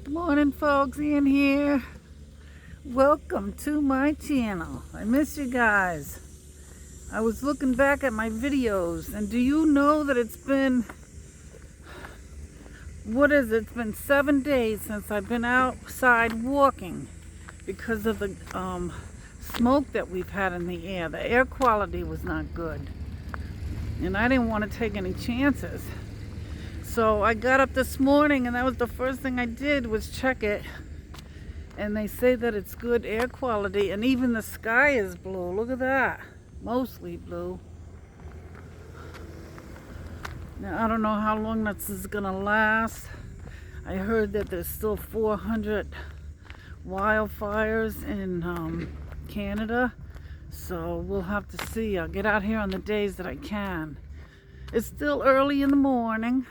Morning, folks. Ian here. Welcome to my channel. I miss you guys. I was looking back at my videos, and do you know that it's been, it's been 7 days since I've been outside walking because of the smoke that we've had in the air. The air quality was not good, and I didn't want to take any chances. So I got up this morning, and that was the first thing I did was check it. And they say that it's good air quality, and even the sky is blue. Look at that. Mostly blue. Now, I don't know how long this is going to last. I heard that there's still 400 wildfires in Canada. So we'll have to see. I'll get out here on the days that I can. It's still early in the morning.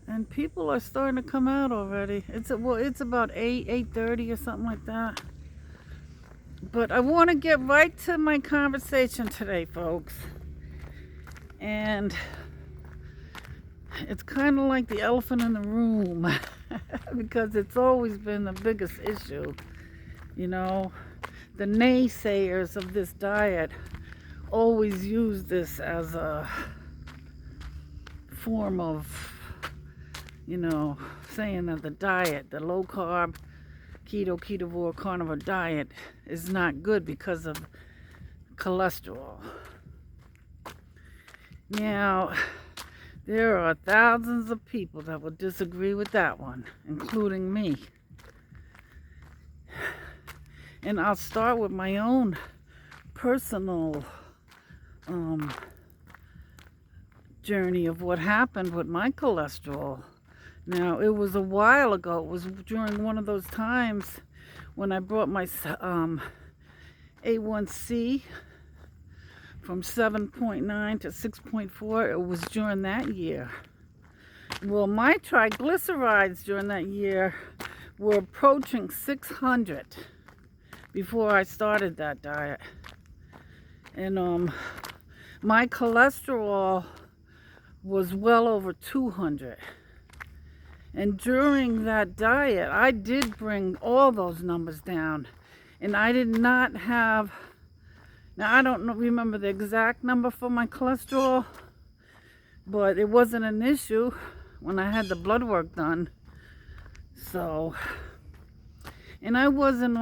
And people are starting to come out already. It's about 8:30 or something like that. But I want to get right to my conversation today, folks. And it's kind of like the elephant in the room because it's always been the biggest issue. You know, the naysayers of this diet always use this as a form of, saying that the diet, the low-carb, keto, ketovore, carnivore diet is not good because of cholesterol. Now, there are thousands of people that will disagree with that one, including me. And I'll start with my own personal journey of what happened with my cholesterol. Now, it was a while ago. It was during one of those times when I brought my A1C from 7.9 to 6.4. It was during that year. Well, my triglycerides during that year were approaching 600 before I started that diet. And my cholesterol was well over 200. And during that diet, I did bring all those numbers down. And I did not have, now I don't remember the exact number for my cholesterol, but it wasn't an issue when I had the blood work done. So, and I was on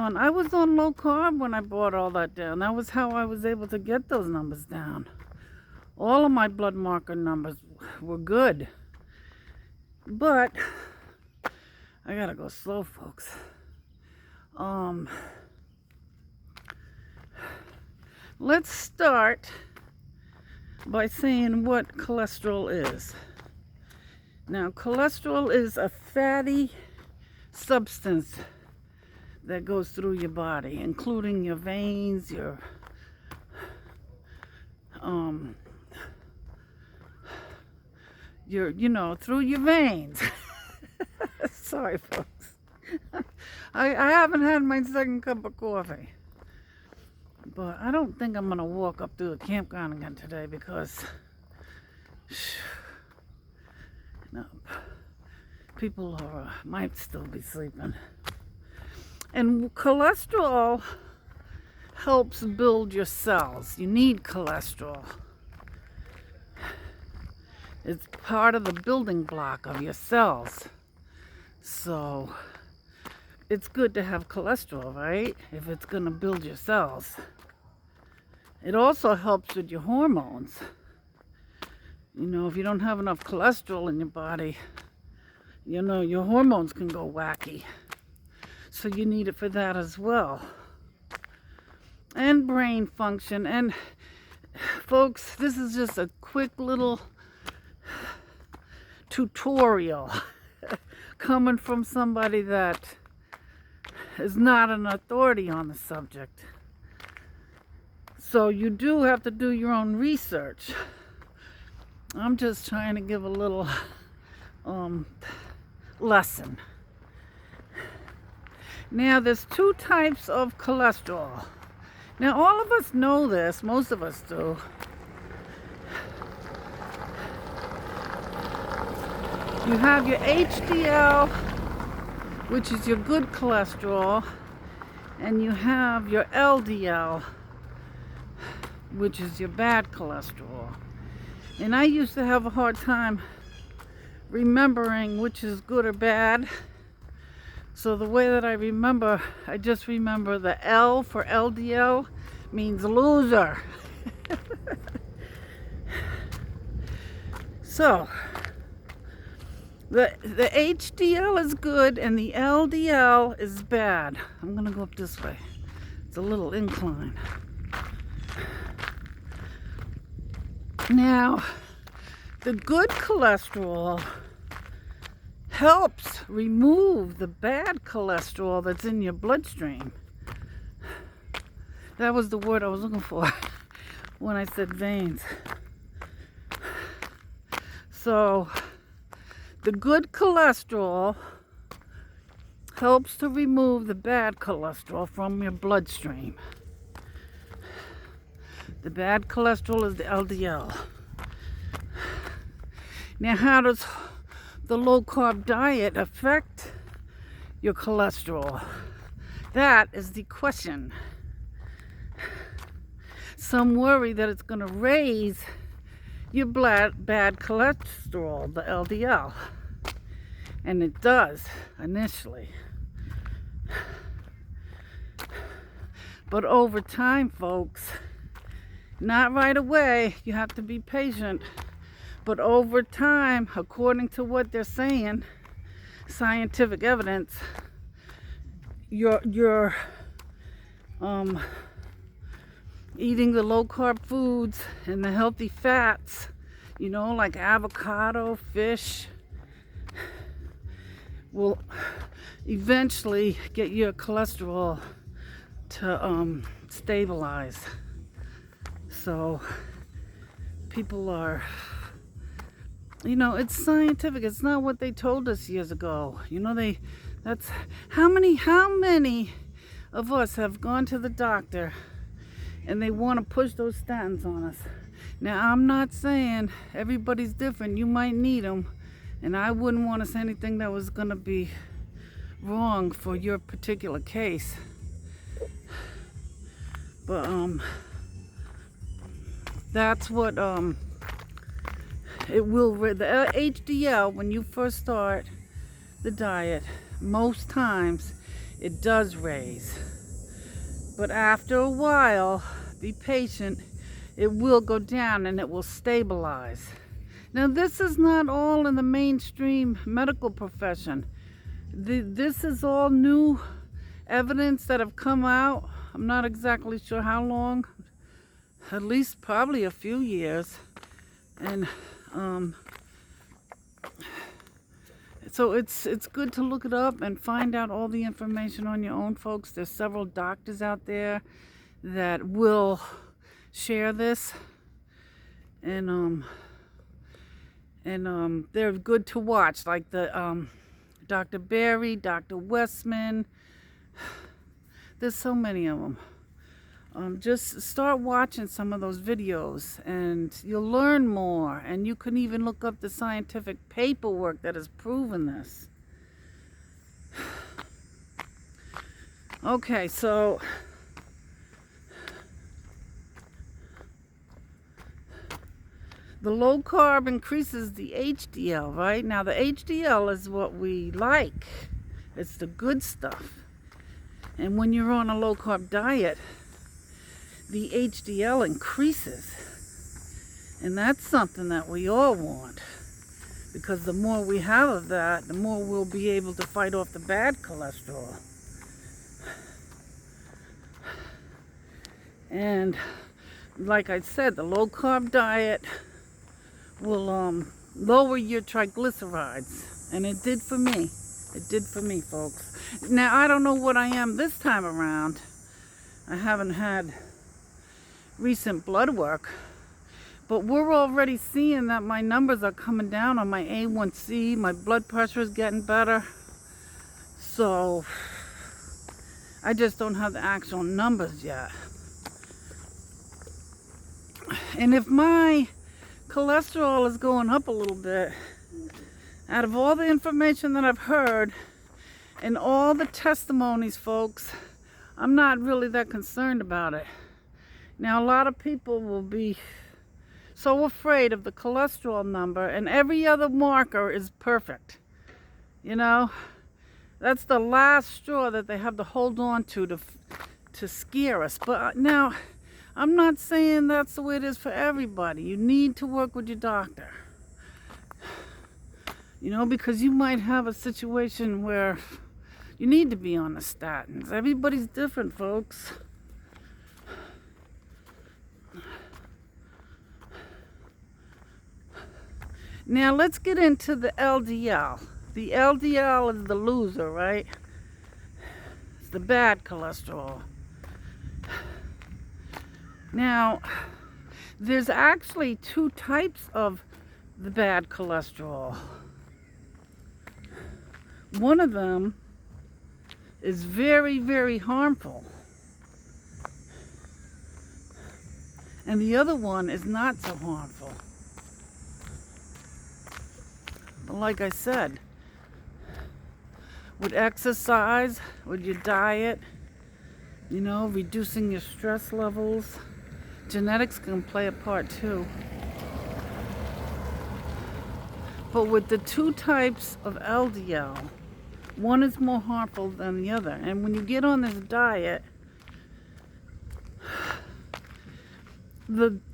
low carb when I brought all that down. That was how I was able to get those numbers down. All of my blood marker numbers were good. But I gotta go slow, folks. Let's start by saying what cholesterol is. Now, cholesterol is a fatty substance that goes through your body, including your veins, your through your veins. Sorry, folks. I haven't had my second cup of coffee. But I don't think I'm going to walk up to a campground again today because people might still be sleeping. And cholesterol helps build your cells. You need cholesterol. It's part of the building block of your cells. So it's good to have cholesterol, right? If it's going to build your cells. It also helps with your hormones. If you don't have enough cholesterol in your body, your hormones can go wacky. So you need it for that as well. And brain function. And folks, this is just a quick little tutorial coming from somebody that is not an authority on the subject. So you do have to do your own research. I'm just trying to give a little lesson. Now, there's two types of cholesterol. Now, all of us know this, most of us do. You have your HDL, which is your good cholesterol, and you have your LDL, which is your bad cholesterol. And I used to have a hard time remembering which is good or bad. So the way that I remember, I just remember the L for LDL means loser. So the HDL is good and the LDL is bad. I'm gonna go up this way. It's a little incline. Now, the good cholesterol helps remove the bad cholesterol that's in your bloodstream. That was the word I was looking for when I said veins. So, the good cholesterol helps to remove the bad cholesterol from your bloodstream. The bad cholesterol is the LDL. Now, how does the low-carb diet affect your cholesterol? That is the question. Some worry that it's going to raise your bad cholesterol, the LDL. And it does, initially. But over time, folks, not right away, you have to be patient. But over time, according to what they're saying, scientific evidence, your eating the low-carb foods and the healthy fats, you know, like avocado, fish, will eventually get your cholesterol to stabilize. So people are, you know, it's scientific. It's not what they told us years ago. You know, that's how many of us have gone to the doctor and they want to push those statins on us. Now, I'm not saying everybody's different. You might need them, and I wouldn't want to say anything that was going to be wrong for your particular case. But that's what it will. The HDL, when you first start the diet, most times it does raise. But after a while, be patient, it will go down and it will stabilize. Now, this is not all in the mainstream medical profession. This is all new evidence that have come out. I'm not exactly sure how long, at least probably a few years. And so it's good to look it up and find out all the information on your own, folks. There's several doctors out there that will share this, and they're good to watch, like the Dr. Berry, Dr. Westman. There's so many of them. Just start watching some of those videos and you'll learn more, and you can even look up the scientific paperwork that has proven this. Okay, so the low carb increases the HDL, right? Now the HDL is what we like. It's the good stuff. And when you're on a low carb diet, the HDL increases, and that's something that we all want, because the more we have of that, the more we'll be able to fight off the bad cholesterol. And like I said, the low carb diet will lower your triglycerides, and it did for me. It did for me, folks. Now, I don't know what I am this time around. I haven't had recent blood work, but we're already seeing that my numbers are coming down on my A1C. My blood pressure is getting better. So I just don't have the actual numbers yet. And if my cholesterol is going up a little bit, Out of all the information that I've heard and all the testimonies, folks, I'm not really that concerned about it. Now, a lot of people will be so afraid of the cholesterol number, and every other marker is perfect. You know, that's the last straw that they have to hold on to scare us. But now, I'm not saying that's the way it is for everybody. You need to work with your doctor. You know, because you might have a situation where you need to be on the statins. Everybody's different, folks. Now let's get into the LDL. The LDL is the loser, right? It's the bad cholesterol. Now, there's actually two types of the bad cholesterol. One of them is very, very harmful. And the other one is not so harmful. But like I said, with exercise, with your diet, you know, reducing your stress levels, genetics can play a part too. But with the two types of LDL, one is more harmful than the other. And when you get on this diet,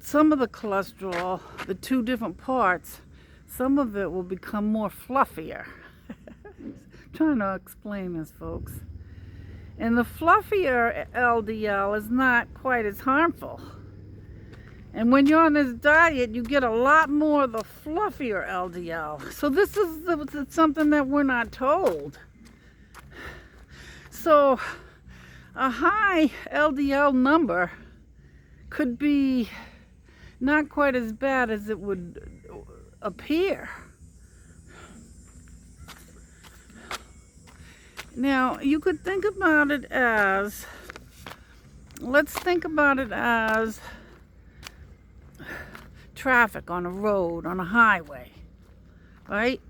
some of the cholesterol, the two different parts, some of it will become more fluffier. Trying to explain this, folks. And the fluffier LDL is not quite as harmful. And when you're on this diet, you get a lot more of the fluffier LDL. So this is something that we're not told. So a high LDL number could be not quite as bad as it would appear. Now, you could think about it as, let's think about it as traffic on a road, on a highway, right?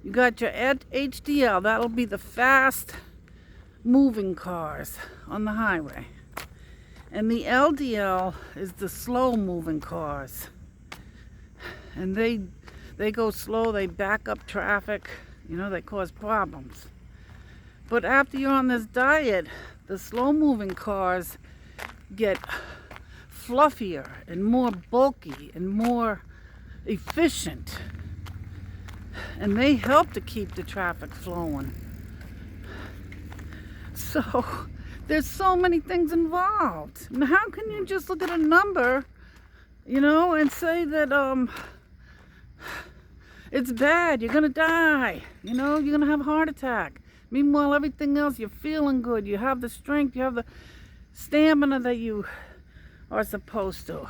You got your HDL, that'll be the fast moving cars on the highway. And the LDL is the slow moving cars. And they go slow, they back up traffic, you know, they cause problems. But after you're on this diet, the slow moving cars get fluffier and more bulky and more efficient. And they help to keep the traffic flowing. So there's so many things involved. And how can you just look at a number, you know, and say that it's bad, you're gonna die, you know, you're gonna have a heart attack. Meanwhile, everything else, you're feeling good, you have the strength, you have the stamina that you are supposed to.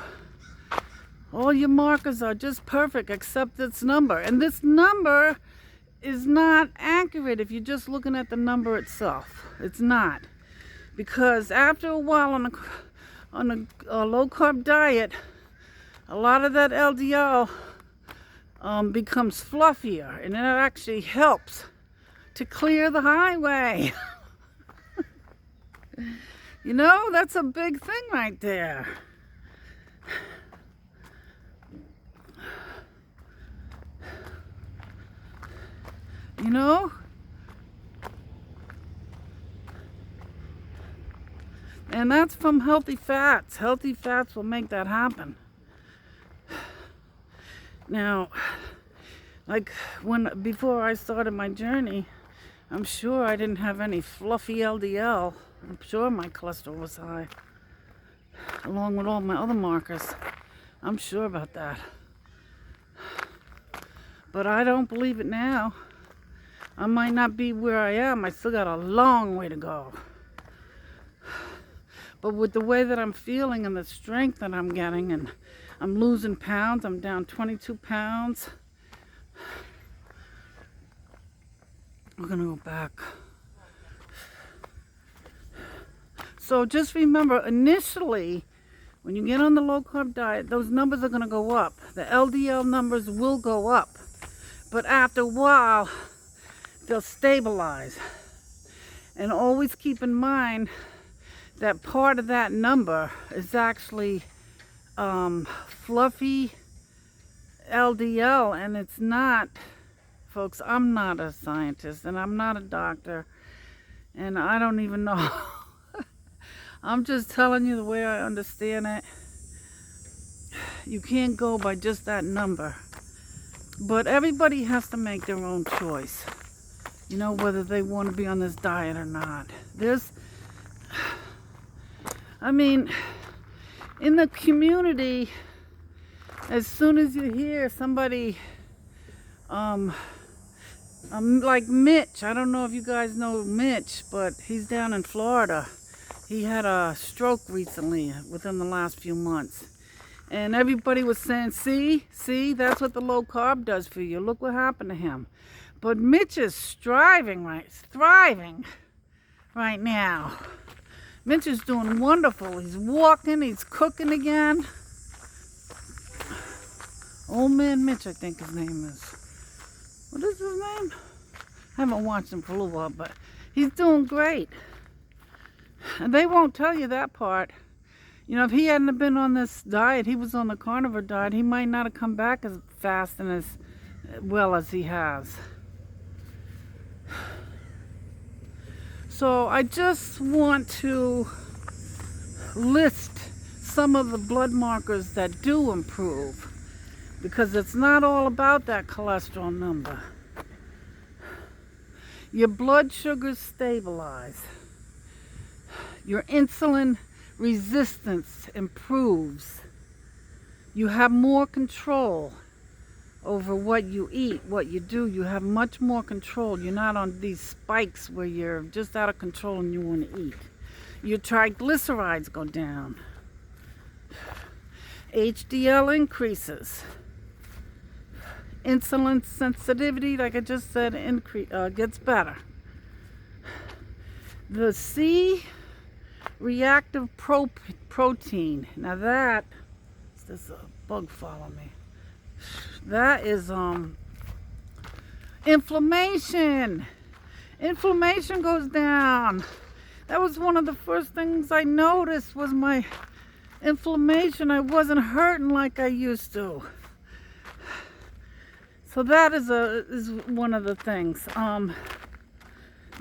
All your markers are just perfect except this number. And this number is not accurate if you're just looking at the number itself. It's not. Because after a while on a low-carb diet, a lot of that LDL becomes fluffier, and it actually helps to clear the highway. You know, that's a big thing right there. You know? And that's from healthy fats. Healthy fats will make that happen. Now, like before I started my journey, I'm sure I didn't have any fluffy LDL. I'm sure my cholesterol was high, along with all my other markers. I'm sure about that. But I don't believe it now. I might not be where I am. I still got a long way to go. But with the way that I'm feeling and the strength that I'm getting, and I'm losing pounds, I'm down 22 pounds. We're gonna go back. So just remember, initially, when you get on the low-carb diet, those numbers are gonna go up. The LDL numbers will go up. but after a while, they'll stabilize. And always keep in mind that part of that number is actually fluffy LDL, and it's not, folks. I'm not a scientist, and I'm not a doctor, and I don't even know. I'm just telling you the way I understand it. You can't go by just that number, but everybody has to make their own choice, you know, whether they want to be on this diet or not. I mean, in the community, as soon as you hear somebody, like Mitch, I don't know if you guys know Mitch, but he's down in Florida. He had a stroke recently, within the last few months. And everybody was saying, see, that's what the low carb does for you. Look what happened to him. But Mitch is thriving right now. Mitch is doing wonderful. He's walking, he's cooking again. Old man Mitch, I think his name is. What is his name? I haven't watched him for a little while, but he's doing great. And they won't tell you that part. You know, if he hadn't been on this diet, he was on the carnivore diet, he might not have come back as fast and as well as he has. So I just want to list some of the blood markers that do improve, because it's not all about that cholesterol number. Your blood sugars stabilize. Your insulin resistance improves. You have more control over what you eat, what you do. You have much more control. You're not on these spikes where you're just out of control and you want to eat. Your triglycerides go down. HDL increases. Insulin sensitivity, like I just said, gets better. The C-reactive protein. Now that, there's a bug follow me. That is inflammation. Inflammation goes down. That was one of the first things I noticed, was my inflammation. I wasn't hurting like I used to. So that is one of the things. The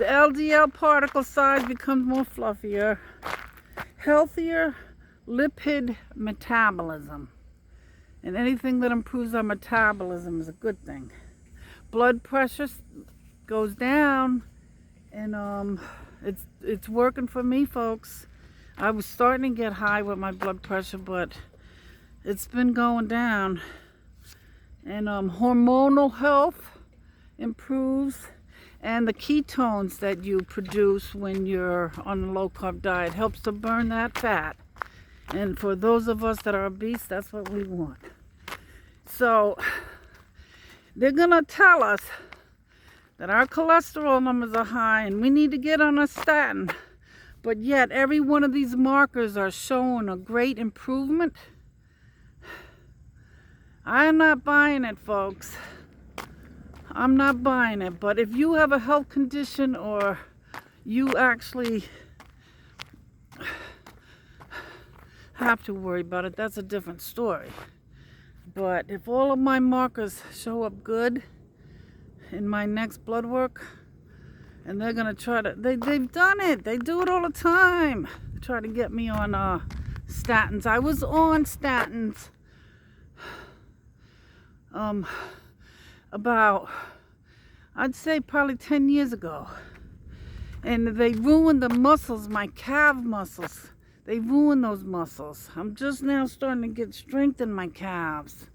LDL particle size becomes more fluffier. Healthier lipid metabolism. And anything that improves our metabolism is a good thing. Blood pressure goes down, and it's working for me, folks. I was starting to get high with my blood pressure, but it's been going down. And hormonal health improves, and the ketones that you produce when you're on a low-carb diet helps to burn that fat. And for those of us that are obese, that's what we want. So they're gonna tell us that our cholesterol numbers are high and we need to get on a statin, but yet every one of these markers are showing a great improvement. I'm not buying it, folks. I'm not buying it. But if you have a health condition, or you actually have to worry about it, that's a different story. But if all of my markers show up good in my next blood work, and they're gonna try to, they've done it. They do it all the time. They try to get me on statins. I was on statins about, I'd say probably 10 years ago. And they ruined the muscles, my calf muscles. They ruined those muscles. I'm just now starting to get strength in my calves.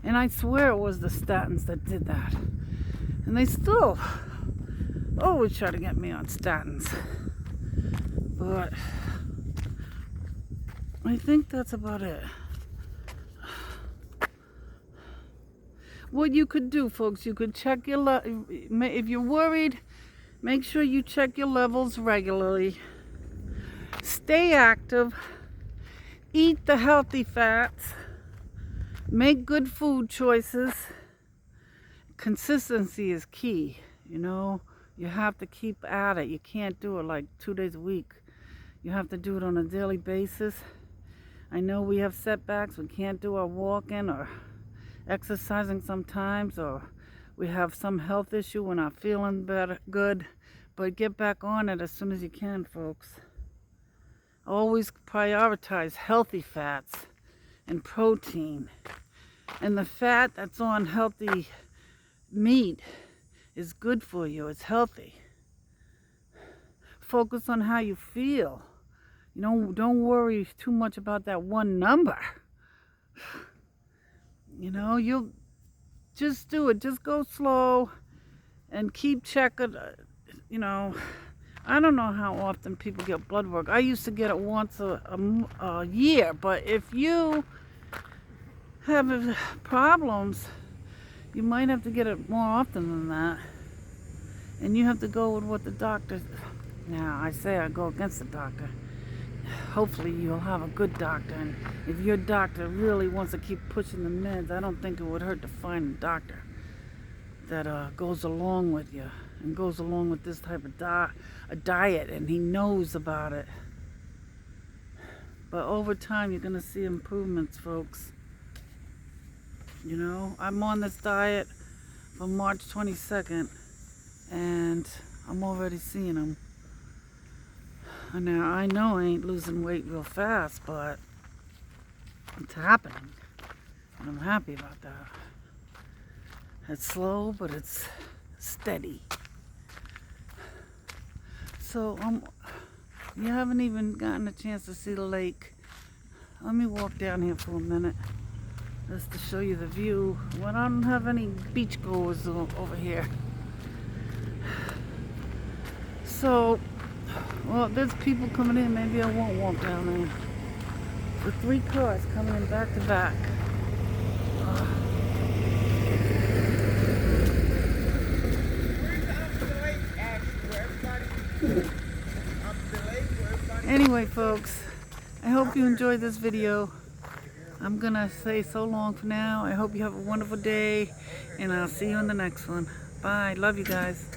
And I swear it was the statins that did that. And they still always try to get me on statins. But I think that's about it. What you could do, folks, you could check your if you're worried, make sure you check your levels regularly. Stay active. Eat the healthy fats. Make good food choices. consistency is key. You know, you have to keep at it. You can't do it like 2 days a week. You have to do it on a daily basis. I know we have setbacks. We can't do our walking or exercising sometimes, or we have some health issue. We're not feeling good. But get back on it as soon as you can, folks. Always prioritize healthy fats and protein. And the fat that's on healthy meat is good for you. It's healthy. Focus on how you feel. You know, don't worry too much about that one number. You know, you'll just do it. Just go slow and keep checking. You know, I don't know how often people get blood work. I used to get it once a year, but if you have problems, you might have to get it more often than that. And you have to go with what the doctor... Now, I say I go against the doctor. Hopefully you'll have a good doctor. And if your doctor really wants to keep pushing the meds, I don't think it would hurt to find a doctor that goes along with you and goes along with this type of diet, and he knows about it. But over time, you're going to see improvements, folks. You know, I'm on this diet from March 22nd, and I'm already seeing them. Now, I know I ain't losing weight real fast, but it's happening, and I'm happy about that. It's slow, but it's steady. So, you haven't even gotten a chance to see the lake. Let me walk down here for a minute, just to show you the view. Well, I don't have any beachgoers over here. So, well, there's people coming in. Maybe I won't walk down there. The 3 cars coming in back to back. Anyway, folks, I hope you enjoyed this video. I'm gonna say so long for now. I hope you have a wonderful day, and I'll see you in the next one. Bye. Love you guys.